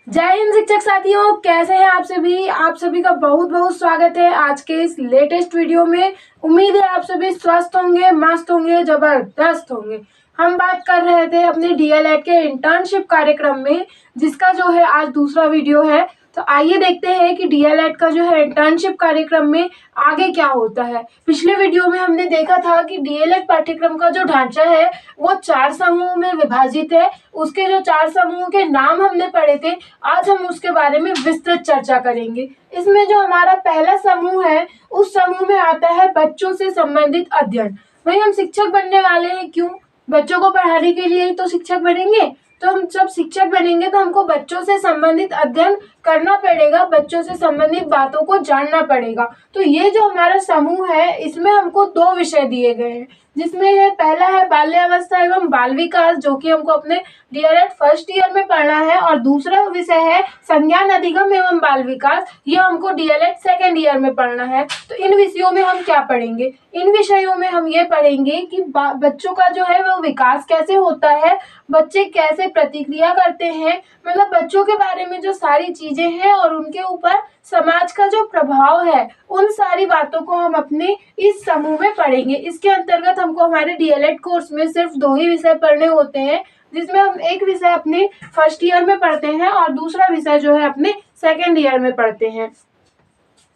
जय हिंद शिक्षक साथियों, कैसे हैं आप सभी। आप सभी का बहुत बहुत स्वागत है आज के इस लेटेस्ट वीडियो में। उम्मीद है आप सभी स्वस्थ होंगे, मस्त होंगे, जबरदस्त होंगे। हम बात कर रहे थे अपने डीएलएड के इंटर्नशिप कार्यक्रम में, जिसका जो है आज दूसरा वीडियो है। तो आइए देखते हैं कि डीएलएड का जो है इंटर्नशिप कार्यक्रम में आगे क्या होता है। पिछले वीडियो में हमने देखा था कि डीएलएड पाठ्यक्रम का जो ढांचा है वो 4 समूह में विभाजित है। उसके जो 4 समूह के नाम हमने पढ़े थे, आज हम उसके बारे में विस्तृत चर्चा करेंगे। इसमें जो हमारा पहला समूह है, उस समूह में आता है बच्चों से संबंधित अध्ययन। भाई हम शिक्षक बनने वाले हैं, क्यों? बच्चों को पढ़ाने के लिए ही तो शिक्षक बनेंगे। तो हम जब शिक्षक बनेंगे तो हमको बच्चों से संबंधित अध्ययन करना पड़ेगा, बच्चों से संबंधित बातों को जानना पड़ेगा। तो ये जो हमारा समूह है, इसमें हमको 2 विषय दिए गए हैं, जिसमें है पहला है बाल्यावस्था एवं बाल विकास, जो कि हमको अपने डीएलएड फर्स्ट ईयर में पढ़ना है, और दूसरा विषय है संज्ञान अधिगम एवं बाल विकास, ये हमको डीएलएड सेकेंड ईयर में पढ़ना है। तो इन विषयों में हम क्या पढ़ेंगे? इन विषयों में हम ये पढ़ेंगे कि बच्चों का जो है वो विकास कैसे होता है, बच्चे कैसे प्रतिक्रिया करते हैं, मतलब बच्चों के बारे में जो सारी चीजें हैं और उनके ऊपर समाज का जो प्रभाव है, उन सारी बातों को हम अपने इस समूह में पढ़ेंगे। इसके अंतर्गत हमको हमारे डीएलएड कोर्स में सिर्फ 2 ही विषय पढ़ने होते हैं, जिसमें हम एक विषय अपने फर्स्ट ईयर में पढ़ते हैं और दूसरा विषय जो है अपने सेकेंड ईयर में पढ़ते हैं।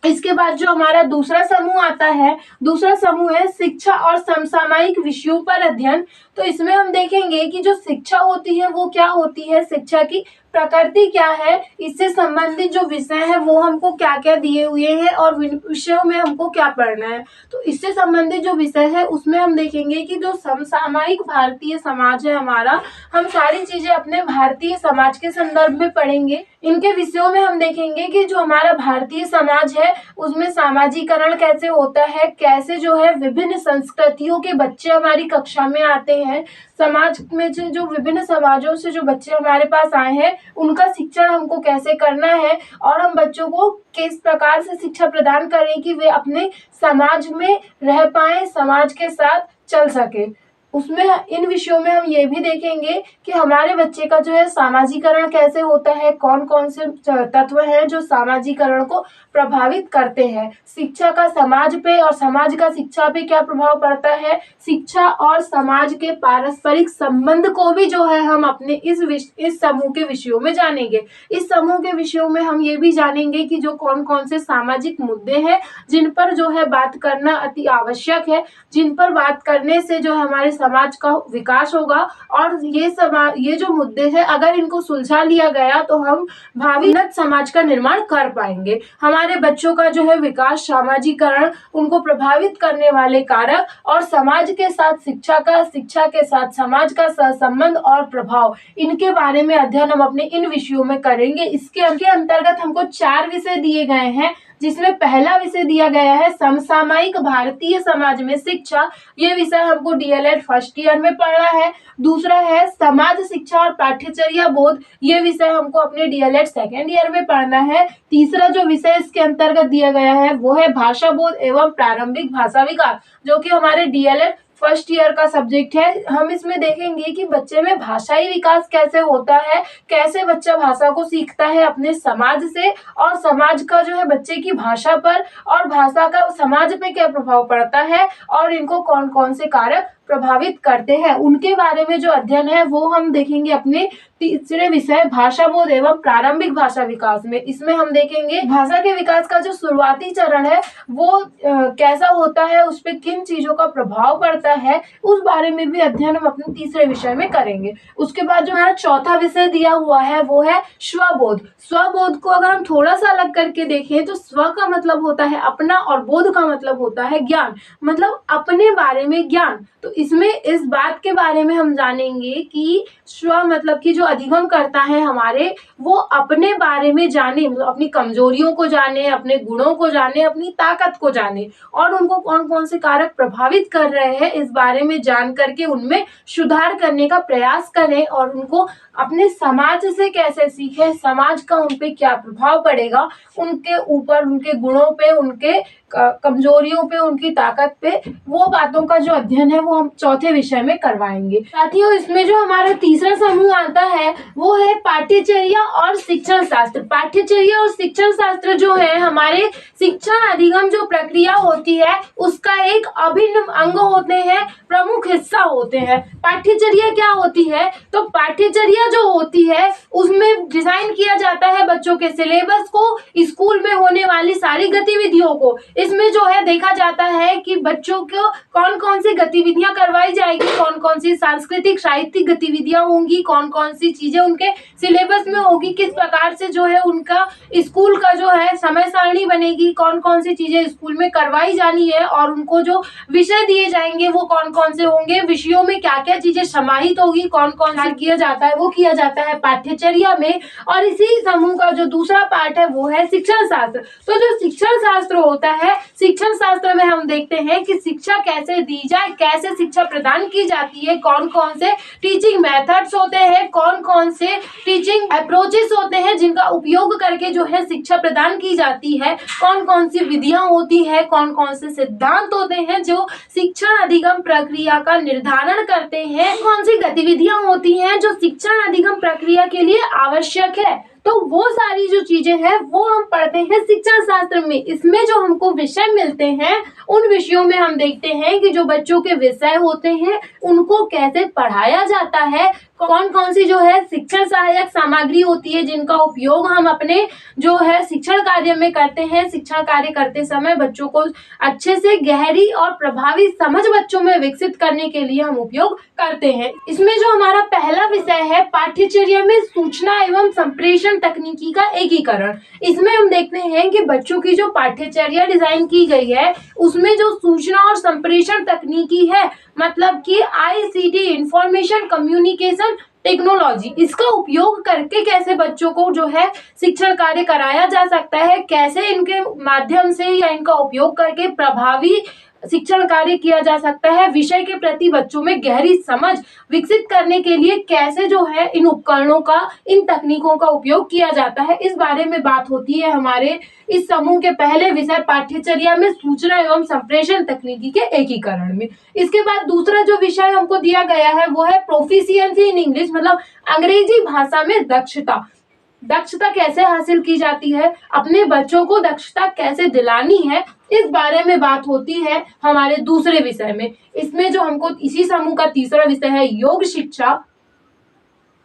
इसके बाद जो हमारा दूसरा समूह आता है, दूसरा समूह है शिक्षा और समसामयिक विषयों पर अध्ययन। तो इसमें हम देखेंगे कि जो शिक्षा होती है वो क्या होती है, शिक्षा की प्रकृति क्या है, इससे संबंधित जो विषय है वो हमको क्या क्या दिए हुए हैं और विषयों में हमको क्या पढ़ना है। तो इससे संबंधित जो विषय है उसमें हम देखेंगे कि जो समसामयिक भारतीय समाज है हमारा, हम सारी चीजें अपने भारतीय समाज के संदर्भ में पढ़ेंगे। इनके विषयों में हम देखेंगे कि जो हमारा भारतीय समाज है उसमें सामाजिकरण कैसे होता है, कैसे जो है विभिन्न संस्कृतियों के बच्चे हमारी कक्षा में आते हैं, समाज में जो विभिन्न समाजों से जो बच्चे हमारे पास आए हैं उनका शिक्षण हमको कैसे करना है, और हम बच्चों को किस प्रकार से शिक्षा प्रदान करें कि वे अपने समाज में रह पाए, समाज के साथ चल सके। उसमें इन विषयों में हम ये भी देखेंगे कि हमारे बच्चे का जो है सामाजिकरण कैसे होता है, कौन कौन से तत्व हैं जो सामाजिकरण को प्रभावित करते हैं, शिक्षा का समाज पे और समाज का शिक्षा पे क्या प्रभाव पड़ता है, शिक्षा और समाज के पारस्परिक संबंध को भी जो है हम अपने इस समूह के विषयों में जानेंगे। इस समूह के विषयों में हम ये भी जानेंगे कि जो कौन कौन से सामाजिक मुद्दे हैं जिन पर जो है बात करना अति आवश्यक है, जिन पर बात करने से जो हमारे समाज का विकास होगा, और ये जो मुद्दे हैं अगर इनको सुलझा लिया गया तो हम भावी उन्नत समाज का निर्माण कर पाएंगे। हमारे बच्चों का जो है विकास, सामाजिकरण, उनको प्रभावित करने वाले कारक और समाज के साथ शिक्षा के साथ समाज का सहसंबंध और प्रभाव, इनके बारे में अध्ययन हम अपने इन विषयों में करेंगे। इसके अंतर्गत हमको 4 विषय दिए गए हैं, जिसमें पहला विषय दिया गया है समसामयिक भारतीय समाज में शिक्षा, ये विषय हमको डीएलएड फर्स्ट ईयर में पढ़ना है। दूसरा है समाज शिक्षा और पाठ्यचर्या बोध, ये विषय हमको अपने डीएलएड सेकेंड ईयर में पढ़ना है। तीसरा जो विषय इसके अंतर्गत दिया गया है वो है भाषा बोध एवं प्रारंभिक भाषा विकास, जो कि हमारे डीएलएड फर्स्ट ईयर का सब्जेक्ट है। हम इसमें देखेंगे कि बच्चे में भाषाई विकास कैसे होता है, कैसे बच्चा भाषा को सीखता है अपने समाज से, और समाज का जो है बच्चे की भाषा पर और भाषा का समाज पे क्या प्रभाव पड़ता है, और इनको कौन कौन से कारक प्रभावित करते हैं, उनके बारे में जो अध्ययन है वो हम देखेंगे अपने तीसरे विषय भाषा बोध एवं प्रारंभिक भाषा विकास में। इसमें हम देखेंगे भाषा के विकास का जो शुरुआती चरण है वो कैसा होता है, उस पर किन चीजों का प्रभाव पड़ता है, उस बारे में भी अध्ययन हम अपने तीसरे विषय में करेंगे। उसके बाद जो हमारा चौथा विषय दिया हुआ है वो है स्वबोध। स्वबोध को अगर हम थोड़ा सा अलग करके देखें तो स्व का मतलब होता है अपना और बोध का मतलब होता है ज्ञान, मतलब अपने बारे में ज्ञान। तो इसमें इस बात के बारे में हम जानेंगे कि स्व मतलब कि जो अधिगम करता है हमारे, वो अपने बारे में जाने, मतलब अपनी कमजोरियों को जाने, अपने गुणों को जाने, अपनी ताकत को जाने, और उनको कौन कौन से कारक प्रभावित कर रहे हैं इस बारे में जान करके उनमें सुधार करने का प्रयास करें, और उनको अपने समाज से कैसे सीखें, समाज का उन पे क्या प्रभाव पड़ेगा, उनके ऊपर, उनके गुणों पे, उनके कमजोरियों पे, उनकी ताकत पे, वो बातों का जो अध्ययन है वो हम चौथे विषय में करवाएंगे। साथियों, इसमें जो हमारा तीसरा समूह आता है वो है पाठ्यचर्या और शिक्षण शास्त्र। पाठ्यचर्या और शिक्षण शास्त्र जो है हमारे शिक्षण अधिगम जो प्रक्रिया होती है उसका एक अभिन्न अंग होते हैं, प्रमुख हिस्सा होते हैं। पाठ्यचर्या क्या होती है? तो पाठ्यचर्या जो होती है उसमें डिजाइन किया जाता है बच्चों के सिलेबस को, स्कूल में होने वाली सारी गतिविधियों को। इसमें जो है देखा जाता है कि बच्चों को कौन कौन सी गतिविधियां करवाई जाएगी, कौन कौन सी सांस्कृतिक साहित्यिक गतिविधियां होंगी, कौन कौन सी चीजें उनके सिलेबस में होगी, किस प्रकार से जो है उनका स्कूल का जो है समय सारणी बनेगी, कौन कौन सी चीजें स्कूल में करवाई जानी है और उनको जो विषय दिए जाएंगे वो कौन कौन से होंगे, विषयों में क्या क्या चीजें समाहित होगी, कौन कौन सा किया जाता है वो किया जाता है पाठ्यचर्या में। और इसी समूह का जो दूसरा पार्ट है वो है शिक्षण शास्त्र। तो जो शिक्षण शास्त्र होता है, शिक्षण शास्त्र में हम देखते हैं कि शिक्षा कैसे दी जाए, कैसे शिक्षा प्रदान की जाती है, कौन कौन से टीचिंग मेथड्स होते हैं, कौन कौन से टीचिंग अप्रोचेस होते हैं जिनका उपयोग करके जो है शिक्षा प्रदान की जाती है, कौन कौन सी विधियां होती है, कौन कौन से सिद्धांत होते हैं जो शिक्षण अधिगम प्रक्रिया का निर्धारण करते हैं, कौन सी गतिविधियां होती हैं जो शिक्षण अधिगम प्रक्रिया के लिए आवश्यक है। तो वो सारी जो चीजें हैं वो हम पढ़ते हैं शिक्षण शास्त्र में। इसमें जो हमको विषय मिलते हैं उन विषयों में हम देखते हैं कि जो बच्चों के विषय होते हैं उनको कैसे पढ़ाया जाता है, कौन कौन सी जो है शिक्षण सहायक सामग्री होती है जिनका उपयोग हम अपने जो है शिक्षण कार्य में करते हैं। शिक्षण कार्य करते समय बच्चों को अच्छे से गहरी और प्रभावी समझ बच्चों में विकसित करने के लिए हम उपयोग करते हैं। इसमें जो हमारा पहला विषय है पाठ्यचर्या में सूचना एवं संप्रेषण तकनीकी का एकीकरण। इसमें हम देखते हैं कि बच्चों की जो पाठ्यचर्या डिजाइन की गई है उसमें जो सूचना और संप्रेषण तकनीकी है, मतलब कि ICT इंफॉर्मेशन कम्युनिकेशन टेक्नोलॉजी, इसका उपयोग करके कैसे बच्चों को जो है शिक्षण कार्य कराया जा सकता है, कैसे इनके माध्यम से या इनका उपयोग करके प्रभावी शिक्षण कार्य किया जा सकता है, विषय के प्रति बच्चों में गहरी समझ विकसित करने के लिए कैसे जो है इन उपकरणों का, इन तकनीकों का उपयोग किया जाता है, इस बारे में बात होती है हमारे इस समूह के पहले विषय पाठ्यचर्या में सूचना एवं संप्रेषण तकनीकी के एकीकरण में। इसके बाद दूसरा जो विषय हमको दिया गया है वो है प्रोफिशिएंसी इन इंग्लिश, मतलब अंग्रेजी भाषा में दक्षता। दक्षता कैसे हासिल की जाती है, अपने बच्चों को दक्षता कैसे दिलानी है, इस बारे में बात होती है हमारे दूसरे विषय में। इसमें जो हमको इसी समूह का तीसरा विषय है योग शिक्षा।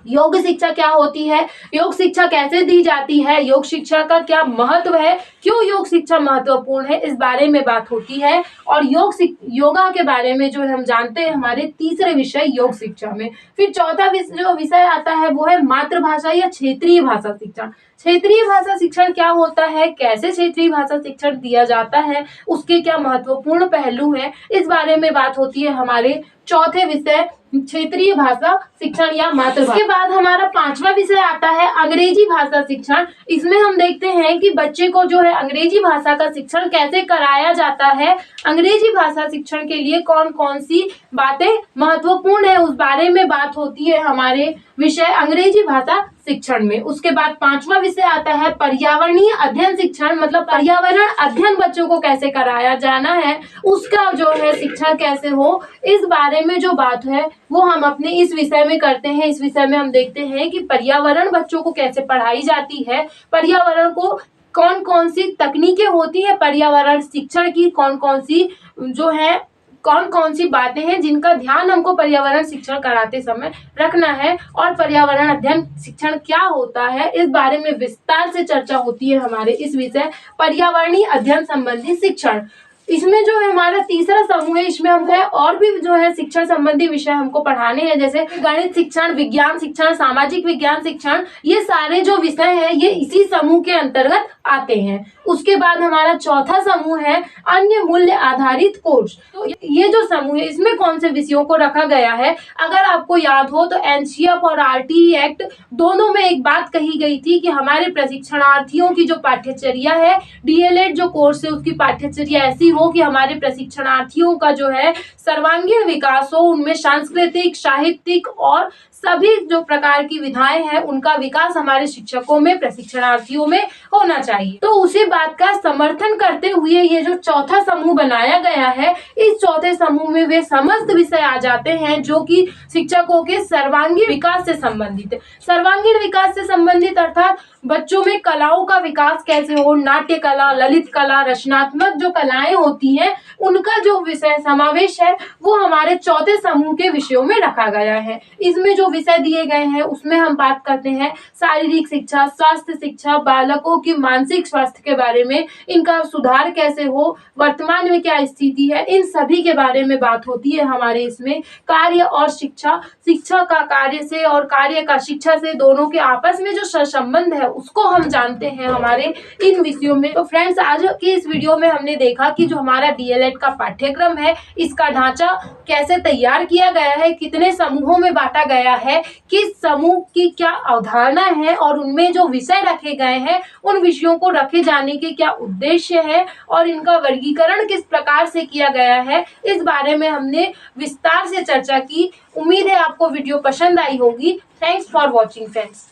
योग शिक्षा क्या होती है, योग शिक्षा कैसे दी जाती है, योग शिक्षा का क्या महत्व है, क्यों योग शिक्षा महत्वपूर्ण है, इस बारे में बात होती है। और योगा के बारे में जो हम जानते हैं हमारे तीसरे विषय योग शिक्षा में। फिर चौथा जो विषय आता है वो है मातृभाषा या क्षेत्रीय भाषा शिक्षण। क्षेत्रीय भाषा शिक्षण क्या होता है, कैसे क्षेत्रीय भाषा शिक्षण दिया जाता है, उसके क्या महत्वपूर्ण पहलू है, इस बारे में बात होती है हमारे चौथे विषय क्षेत्रीय भाषा शिक्षण या मातृभाषा। इसके बाद हमारा पांचवा विषय आता है अंग्रेजी भाषा शिक्षण। इसमें हम देखते हैं कि बच्चे को जो है अंग्रेजी भाषा का शिक्षण कैसे कराया जाता है, अंग्रेजी भाषा शिक्षण के लिए कौन कौन सी बातें महत्वपूर्ण है, उस बारे में बात होती है हमारे विषय अंग्रेजी भाषा शिक्षण में। उसके बाद पांचवा विषय आता है पर्यावरणीय अध्ययन शिक्षण, मतलब पर्यावरण अध्ययन बच्चों को कैसे कराया जाना है, उसका जो है शिक्षण कैसे हो, इस बारे में जो बात है वो हम अपने इस विषय में करते हैं। इस विषय में हम देखते हैं कि पर्यावरण बच्चों को कैसे पढ़ाई जाती है, पर्यावरण को कौन कौन सी तकनीकें होती है पर्यावरण शिक्षण की, कौन कौन सी जो है कौन कौन सी बातें हैं जिनका ध्यान हमको पर्यावरण शिक्षण कराते समय रखना है, और पर्यावरण अध्ययन शिक्षण क्या होता है, इस बारे में विस्तार से चर्चा होती है हमारे इस विषय पर्यावरणीय अध्ययन संबंधी शिक्षण। इसमें जो है हमारा तीसरा समूह है, इसमें हमको और भी जो है शिक्षण संबंधी विषय हमको पढ़ाने हैं, जैसे गणित शिक्षण, विज्ञान शिक्षण, सामाजिक विज्ञान शिक्षण, ये सारे जो विषय हैं ये इसी समूह के अंतर्गत आते हैं। उसके बाद हमारा चौथा समूह है अन्य मूल्य आधारित कोर्स। तो ये जो समूह है इसमें कौन से विषयों को रखा गया है, अगर आपको याद हो तो एनसीएफ और आरटीई एक्ट दोनों में एक बात कही गई थी कि हमारे प्रशिक्षणार्थियों की जो पाठ्यचर्या है, डीएलएड जो कोर्स है उसकी पाठ्यचर्या ऐसी हो कि हमारे प्रशिक्षणार्थियों का जो है सर्वांगीण विकास हो, उनमें सांस्कृतिक, साहित्यिक और सभी जो प्रकार की विधाएं हैं उनका विकास हमारे शिक्षकों में, प्रशिक्षणार्थियों में होना चाहिए। तो उसी बात का समर्थन करते हुए ये जो चौथा समूह बनाया गया है, इस चौथे समूह में वे समस्त विषय आ जाते हैं जो कि शिक्षकों के सर्वांगीण विकास से संबंधित है। सर्वांगीण विकास से संबंधित अर्थात बच्चों में कलाओं का विकास कैसे हो, नाट्य कला, ललित कला, रचनात्मक जो कलाएं होती हैं उनका जो विषय समावेश है वो हमारे चौथे समूह के विषयों में रखा गया है। इसमें जो विषय दिए गए हैं उसमें हम बात करते हैं शारीरिक शिक्षा, स्वास्थ्य शिक्षा, बालकों की मानसिक स्वास्थ्य के बारे में, इनका सुधार कैसे हो, वर्तमान में क्या स्थिति है, इन सभी के बारे में बात होती है हमारे इसमें। कार्य और शिक्षा, शिक्षा का कार्य से और कार्य का शिक्षा से, दोनों के आपस में जो संबंध है उसको हम जानते हैं हमारे इन विषयों में। तो फ्रेंड्स, आज की इस वीडियो में हमने देखा कि जो हमारा डीएलएड का पाठ्यक्रम है इसका ढांचा कैसे तैयार किया गया है, कितने समूहों में बांटा गया है, किस समूह की क्या अवधारणा है और उनमें जो विषय रखे गए हैं उन विषयों को रखे जाने के क्या उद्देश्य है और इनका वर्गीकरण किस प्रकार से किया गया है, इस बारे में हमने विस्तार से चर्चा की। उम्मीद है आपको वीडियो पसंद आई होगी। Thanks for watching friends.